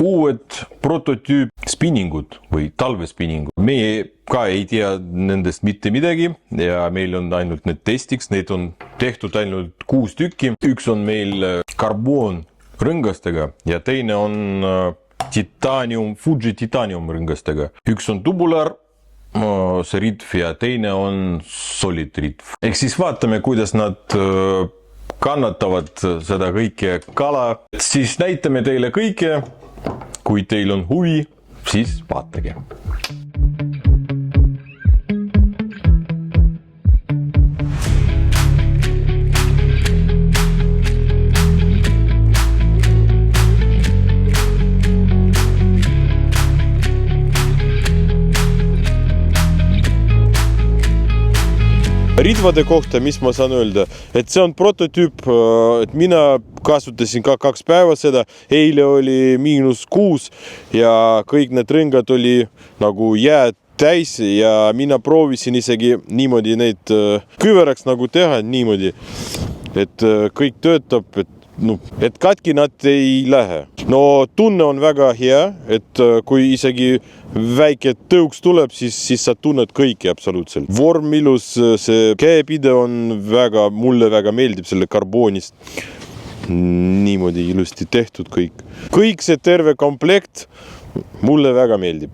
uued prototüüp spinningud või talvespinningud. Meie ka ei tea nendest mitte midagi ja meil on ainult need testiks, neid on tehtud ainult 6 tükki. Üks on meil karboon rõngastega ja teine on Fuji titanium rõngastega. Üks on tubular, see ritv ja teine on solid ritv. Ehk siis vaatame, kuidas nad kannatavad seda kõike kala. Siis näitame teile kõike. Kui teil on huvi, siis vaatage. Ritvade kohta, mis ma saan öelda, et see on prototüüp, et mina kasutasin ka 2 päeva seda, eile oli -6 ja kõik need rõngad oli nagu jääd täis ja mina proovisin isegi niimoodi neid küveraks nagu teha niimoodi, et kõik töötab, et katki nad ei lähe. No tunne on väga hea, et kui isegi väike tõuks tuleb, siis sa tunned kõiki absoluutselt. Vorm ilus, see käepide on väga, mulle väga meeldib selle karboonist. Niimoodi ilusti tehtud kõik. Kõik see terve komplekt mulle väga meeldib.